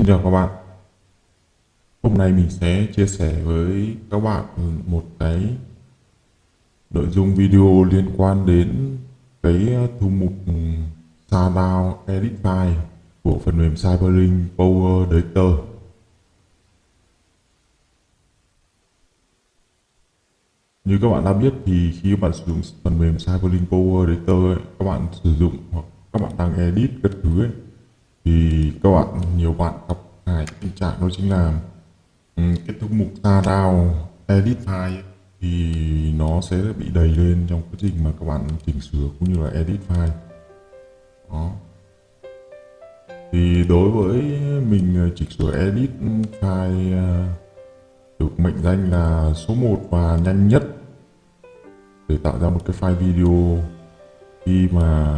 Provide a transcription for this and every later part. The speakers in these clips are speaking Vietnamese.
Xin chào các bạn. Hôm nay mình sẽ chia sẻ với các bạn một cái nội dung video liên quan đến cái thư mục Shadow Edit File của phần mềm Cyberlink Power Director. Như các bạn đã biết thì khi các bạn sử dụng phần mềm Cyberlink Power Director ấy, các bạn sử dụng hoặc các bạn đang edit các thứ ấy, thì nhiều bạn gặp phải tình trạng đó chính là cái thư mục Shadow Edit File ấy, thì nó sẽ bị đầy lên trong quá trình mà các bạn chỉnh sửa cũng như là edit file. Đó. Thì đối với mình chỉnh sửa edit file được mệnh danh là số 1 và nhanh nhất để tạo ra một cái file video. Khi mà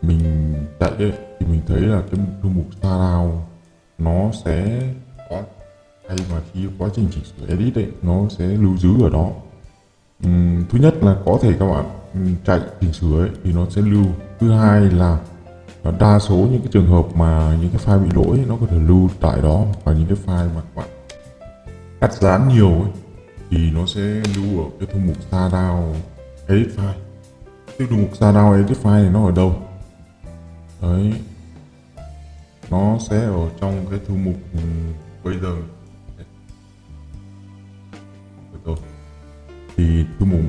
mình chạy ấy, thì mình thấy là cái thư mục Shadow nó sẽ có, hay mà khi quá trình chỉnh sửa edit ấy, nó sẽ lưu giữ ở đó. Thứ nhất là có thể các bạn chạy chỉnh sửa ấy, thì nó sẽ lưu. Thứ hai là đa số những cái trường hợp mà những cái file bị lỗi nó có thể lưu tại đó, và những cái file mà các bạn cắt dán nhiều ấy, thì nó sẽ lưu ở cái thư mục Shadow Edit File. Cái thư mục Shadow Edit File này nó ở đâu? Đấy, nó sẽ ở trong cái thư mục bây giờ. Thì thư mục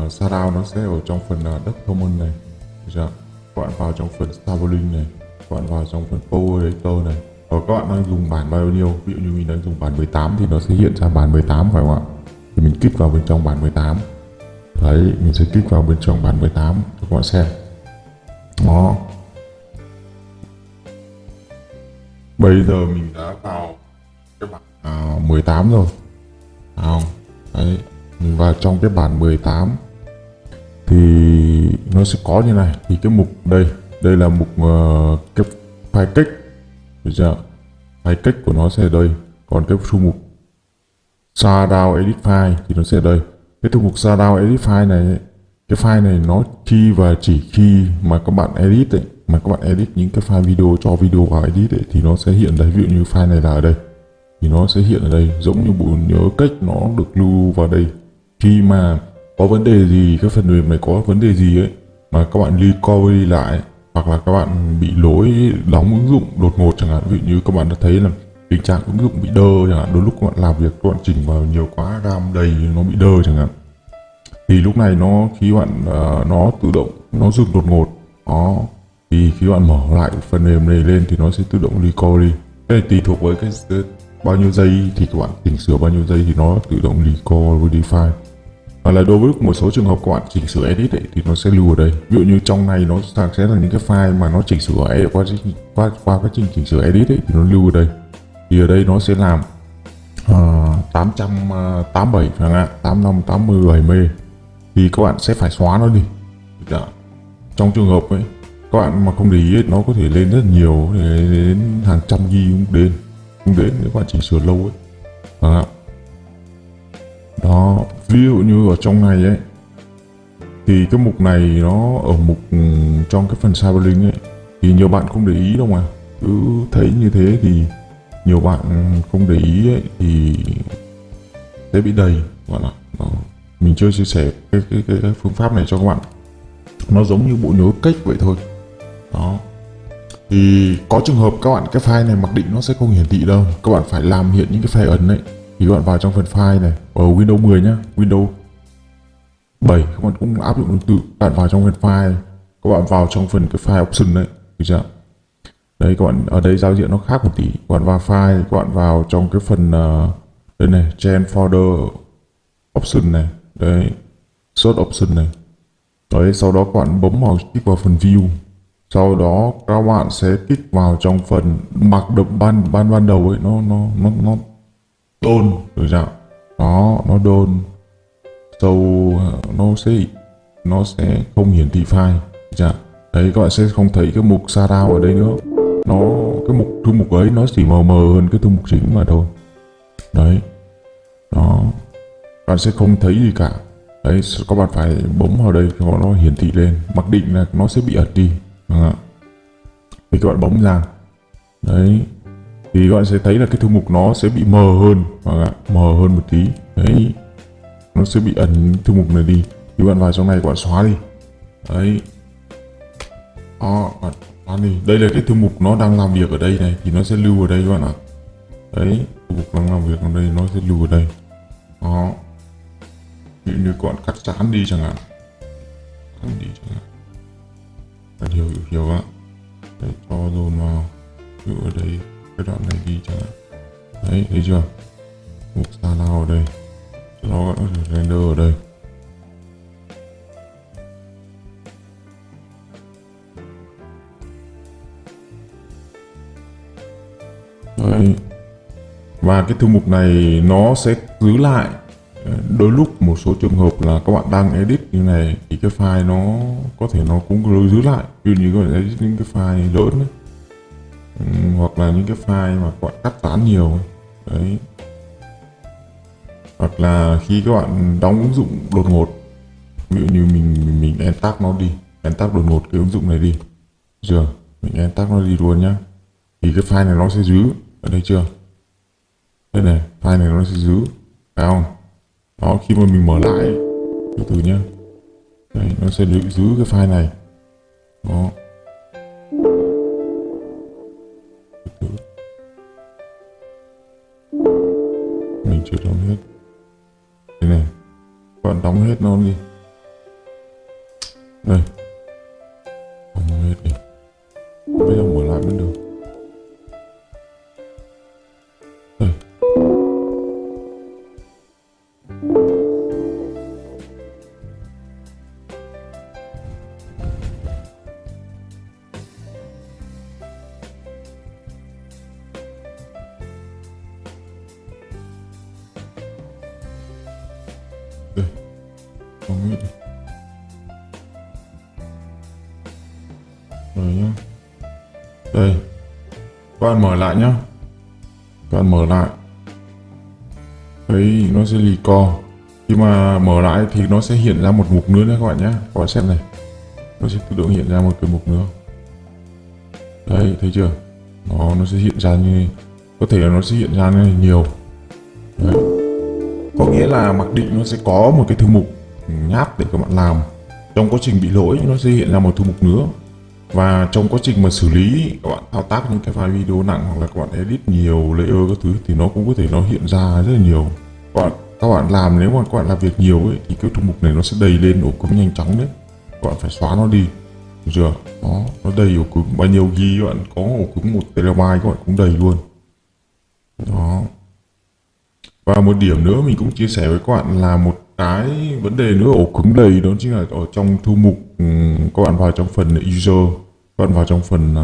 Shadow nó sẽ ở trong phần Document này. Các bạn vào trong phần Cyberlink này, các bạn vào trong phần Power Editor này, và các bạn đang dùng bản bao nhiêu. Ví dụ như mình đang dùng bản 18 thì nó sẽ hiện ra bản 18, phải không ạ? Thì mình kích vào bên trong bản 18. Đấy, mình sẽ kích vào bên trong bản 18 cho các bạn xem. Đó. Bây giờ mình đã vào cái bản 18 rồi. Không? Đấy, mình vào trong cái bản 18 thì nó sẽ có như này. Thì cái mục đây là mục cái file kích, được chưa? File kích của nó sẽ ở đây. Còn cái thư mục Shadow Edit File thì nó sẽ ở đây. Cái thư mục Shadow Edit File này, cái file này nó khi và chỉ khi mà các bạn edit ấy, mà các bạn edit những cái file video, cho video vào edit ấy, thì nó sẽ hiện đây. Ví dụ như file này là ở đây thì nó sẽ hiện ở đây, giống như bộ nhớ cách nó được lưu vào đây. Khi mà có vấn đề gì, cái phần mềm này có vấn đề gì ấy mà các bạn recovery lại, hoặc là các bạn bị lỗi đóng ứng dụng đột ngột chẳng hạn, ví dụ như các bạn đã thấy là tình trạng ứng dụng bị đơ chẳng hạn, đôi lúc các bạn làm việc các bạn chỉnh vào nhiều quá, RAM đầy nó bị đơ chẳng hạn, thì lúc này khi bạn nó tự động nó dừng đột ngột. Đó, thì khi bạn mở lại phần mềm này lên thì nó sẽ tự động recovery. Cái này tùy thuộc với cái bao nhiêu giây thì các bạn chỉnh sửa bao nhiêu giây thì nó tự động recovery file. Hoặc là đối với một số trường hợp các bạn chỉnh sửa edit ấy, thì nó sẽ lưu ở đây. Ví dụ như trong này nó sẽ là những cái file mà nó chỉnh sửa qua quá trình chỉnh sửa edit ấy, thì nó lưu ở đây. Thì ở đây nó sẽ làm 887 chẳng hạn, 85, 80, 70 thì các bạn sẽ phải xóa nó đi. Trong trường hợp ấy các bạn mà không để ý ấy, nó có thể lên rất nhiều, đến hàng trăm ghi không đến nếu bạn chỉnh sửa lâu ấy. Đó, ví dụ như ở trong này ấy thì cái mục này nó ở mục trong cái phần Cyberlink ấy, thì nhiều bạn không để ý đâu mà cứ thấy như thế, thì nhiều bạn không để ý ấy thì sẽ bị đầy bạn ạ. Mình chưa chia sẻ cái phương pháp này cho các bạn, nó giống như bộ nhớ cách vậy thôi. Đó, thì có trường hợp các bạn cái file này mặc định nó sẽ không hiển thị đâu, các bạn phải làm hiện những cái file ẩn ấy. Thì các bạn vào trong phần file này, ở Windows 10 nhá, Windows 7 các bạn cũng áp dụng tương tự. Các bạn vào trong phần file, các bạn vào trong phần cái file option đấy, được chưa? Đấy, các bạn ở đây giao diện nó khác một tí. Các bạn vào file, các bạn vào trong cái phần đây này, change folder option này, đấy, search option này. Đấy, sau đó các bạn bấm vào kích vào phần view. Sau đó các bạn sẽ kích vào trong phần mặc đập ban đầu ấy, nó đôn, được chưa? Đó, nó đôn sâu, nó sẽ không hiển thị file, được chưa? Đấy, các bạn sẽ không thấy cái mục Shadow ở đây nữa. Cái thư mục ấy nó chỉ mờ hơn cái thư mục chính mà thôi. Đấy, đó, các bạn sẽ không thấy gì cả. Đấy, các bạn phải bấm vào đây cho nó hiển thị lên, mặc định là nó sẽ bị ẩn đi. Thì các bạn bấm ra. Đấy, thì các bạn sẽ thấy là cái thư mục nó sẽ bị mờ hơn, mờ hơn một tí. Đấy, nó sẽ bị ẩn thư mục này đi. Thì bạn vào trong này các bạn xóa đi. Đấy, đó, bạn xóa đi. Đây là cái thư mục nó đang làm việc ở đây này, thì nó sẽ lưu ở đây các bạn ạ. Đấy, thư mục đang làm việc ở đây nó sẽ lưu ở đây. Đó, ví dụ như các bạn cắt chán đi chẳng hạn, bạn hiểu ạ. Đấy, cho dồn vào, ví dụ ở đây cái đoạn này đi chẳng hạn. Đấy, thấy chưa, mục xa nào ở đây, nó có thể render ở đây. Đấy, và cái thư mục này nó sẽ giữ lại. Đôi lúc một số trường hợp là các bạn đang edit như này thì cái file nó có thể nó cũng lưu giữ lại, ví dụ như các bạn edit những cái file lớn ấy. Hoặc là những cái file mà các bạn cắt tán nhiều ấy. Đấy, hoặc là khi các bạn đóng ứng dụng đột ngột, ví dụ như mình end tag nó đi, end tag đột ngột cái ứng dụng này đi, chưa, mình end tag nó đi luôn nhá, thì cái file này nó sẽ giữ ở đây chưa, đây này, file này nó sẽ giữ, phải không? Đó, khi mà mình mở lại từ từ nhá, đây, nó sẽ giữ cái file này. Đó, từ từ. Mình chưa đóng hết đây này, các bạn đóng hết nó đi, đây, đóng hết đi, bây giờ mở lại vẫn được. Đây, đóng hết đi. Rồi nhá, đây, các bạn mở lại nhá, các bạn mở lại, đấy, nó sẽ record. Khi mà mở lại thì nó sẽ hiện ra một mục nữa các bạn nhé, các bạn xem này, nó sẽ tự động hiện ra một cái mục nữa. Đấy, thấy chưa, nó sẽ hiện ra như, có thể là nó sẽ hiện ra như nhiều. Đấy, có nghĩa là mặc định nó sẽ có một cái thư mục nháp để các bạn làm. Trong quá trình bị lỗi nó sẽ hiện ra một thư mục nữa, và trong quá trình mà xử lý các bạn thao tác những cái file video nặng hoặc là các bạn edit nhiều layer các thứ thì nó cũng có thể nó hiện ra rất là nhiều. Các bạn làm, nếu mà các bạn làm việc nhiều ấy, thì cái thư mục này nó sẽ đầy lên ổ cứng nhanh chóng đấy, các bạn phải xóa nó đi, được chưa? Đó, nó đầy ổ cứng, bao nhiêu ghi các bạn có ổ cứng 1 TB các bạn cũng đầy luôn. Đó, và một điểm nữa mình cũng chia sẻ với các bạn là một cái vấn đề nữa ổ cứng đầy, đó chính là ở trong thư mục. Các bạn vào trong phần user, các bạn vào trong phần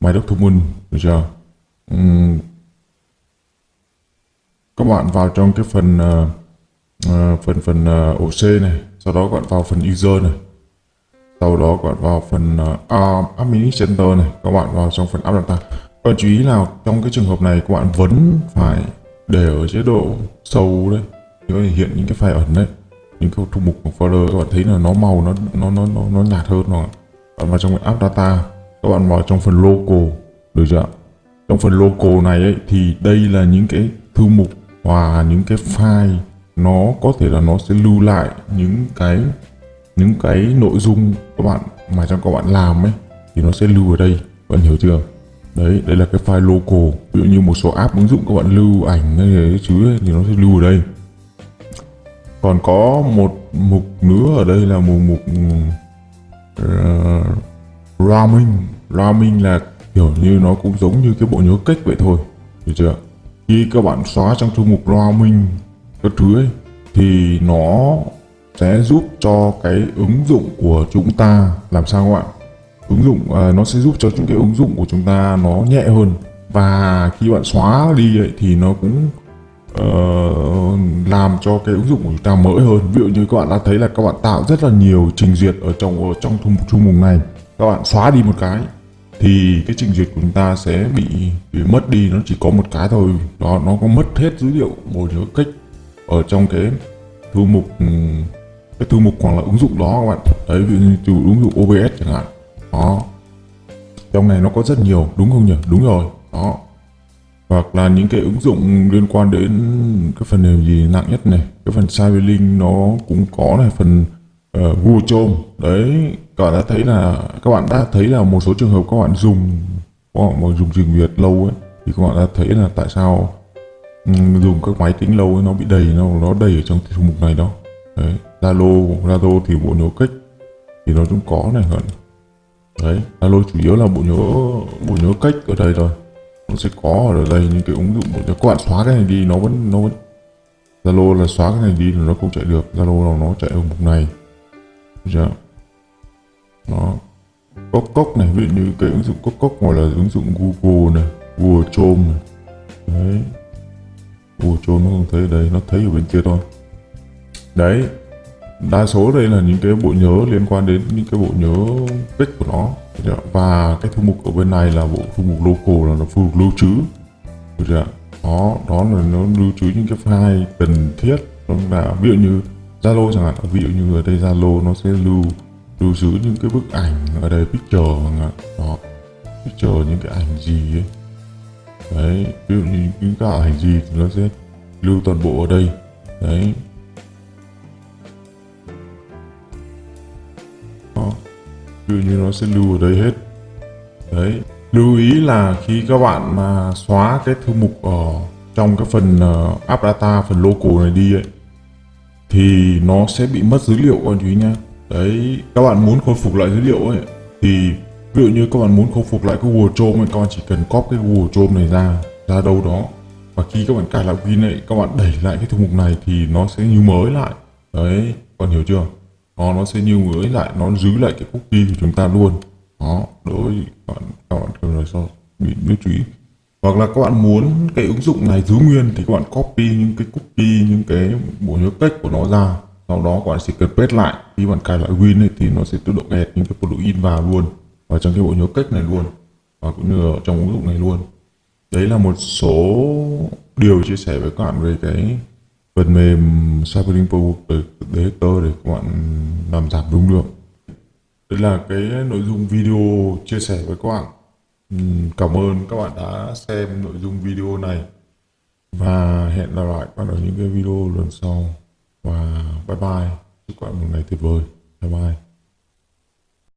my document, được chưa? Các bạn vào trong cái phần OC này, sau đó các bạn vào phần user này, sau đó các bạn vào phần administrator này, các bạn vào trong phần app data. Các bạn chú ý là trong cái trường hợp này các bạn vẫn phải để ở chế độ sâu đấy, để có thể hiện những cái file ẩn đấy, những cái thư mục của folder. Các bạn thấy là nó màu nó nhạt hơn rồi. Các bạn vào trong cái app data, các bạn vào trong phần local, được chưa? Trong phần local này ấy, thì đây là những cái thư mục và những cái file, nó có thể là nó sẽ lưu lại những cái nội dung các bạn mà trong các bạn làm ấy, thì nó sẽ lưu ở đây, các bạn hiểu chưa? Đấy, đây là cái file local. Ví dụ như một số app ứng dụng các bạn lưu ảnh hay cái thứ ấy, thì nó sẽ lưu ở đây. Còn có một mục nữa ở đây là một mục ramming là kiểu như nó cũng giống như cái bộ nhớ cách vậy thôi, được chưa? Khi các bạn xóa trong thư mục ramming các thứ ấy, thì nó sẽ giúp cho cái ứng dụng của chúng ta làm sao các bạn? Ứng dụng nó sẽ giúp cho những cái ứng dụng của chúng ta nó nhẹ hơn, và khi bạn xóa đi ấy, thì nó cũng làm cho cái ứng dụng của chúng ta mới hơn. Ví dụ như các bạn đã thấy là các bạn tạo rất là nhiều trình duyệt ở trong thư mục này, các bạn xóa đi một cái thì cái trình duyệt của chúng ta sẽ bị mất đi, nó chỉ có một cái thôi. Đó, nó có mất hết dữ liệu bộ nhớ cách ở trong cái thư mục hoặc là ứng dụng đó các bạn. Đấy, ví dụ như từ ứng dụng OBS chẳng hạn. Đó, trong này nó có rất nhiều, đúng không nhỉ? Đúng rồi. Đó, hoặc là những cái ứng dụng liên quan đến cái phần mềm gì nặng nhất này, cái phần Cyberlink nó cũng có này, phần Google Chrome đấy. Các bạn đã thấy là một số trường hợp các bạn dùng tiếng Việt lâu ấy, thì các bạn đã thấy là tại sao dùng các máy tính lâu ấy, nó bị đầy, nó đầy ở trong thư mục này đó. Đấy, Zalo thì bộ nhớ cách thì nó cũng có này hận. Đấy, Zalo chủ yếu là bộ nhớ cách ở đây rồi, nó sẽ có ở đây những cái ứng dụng bộ nhớ. Các bạn xóa cái này đi, nó vẫn Zalo là xóa cái này đi là nó không chạy được, Zalo là nó chạy ở mục này. Được chưa? Nó cốc này, ví dụ như cái ứng dụng cốc hoặc là ứng dụng Google này, Google Chrome này. Đấy, Google Chrome nó không thấy ở đây, nó thấy ở bên kia thôi. Đấy, đa số đây là những cái bộ nhớ liên quan đến những cái bộ nhớ cách của nó. Và cái thư mục ở bên này là bộ thư mục local, là nó thư mục lưu trữ. Được chưa? Đó là nó lưu trữ những cái file cần thiết. Nó là ví dụ như Zalo chẳng hạn, ví dụ như ở đây Zalo nó sẽ lưu trữ những cái bức ảnh ở đây, picture chẳng hạn. Đó, picture những cái ảnh gì ấy. Đấy, ví dụ như những cái ảnh gì thì nó sẽ lưu toàn bộ ở đây. Đấy. Đó, ví dụ như nó sẽ lưu ở đây hết. Đấy, lưu ý là khi các bạn mà xóa cái thư mục ở trong cái phần app data, phần local này đi ấy, thì nó sẽ bị mất dữ liệu các bạn chú ý nhá. Đấy, các bạn muốn khôi phục lại dữ liệu ấy, thì ví dụ như các bạn muốn khôi phục lại cái Google Chrome ấy, các bạn chỉ cần copy cái Google Chrome này ra đâu đó, và khi các bạn cài lại Win ấy, các bạn đẩy lại cái thư mục này thì nó sẽ như mới lại. Đấy, các bạn hiểu chưa? Nó sẽ như mới lại, nó giữ lại cái cookie của chúng ta luôn. Đó, đối với các bạn cần là sao bị biết chú ý. Hoặc là các bạn muốn cái ứng dụng này giữ nguyên thì các bạn copy những cái cookie, những cái bộ nhớ cách của nó ra, sau đó các bạn chỉ cần paste lại. Khi bạn cài lại Win ấy, thì nó sẽ tự động add những cái plugin vào luôn vào trong cái bộ nhớ cách này luôn, và cũng như ở trong ứng dụng này luôn. Đấy là một số điều chia sẻ với các bạn về cái phần mềm Cyberlink Detector để các bạn làm giảm dung lượng. Đây là cái nội dung video chia sẻ với các bạn. Cảm ơn các bạn đã xem nội dung video này, và hẹn gặp lại các bạn ở những cái video lần sau, và bye bye. Chúc các bạn một ngày tuyệt vời. Bye bye.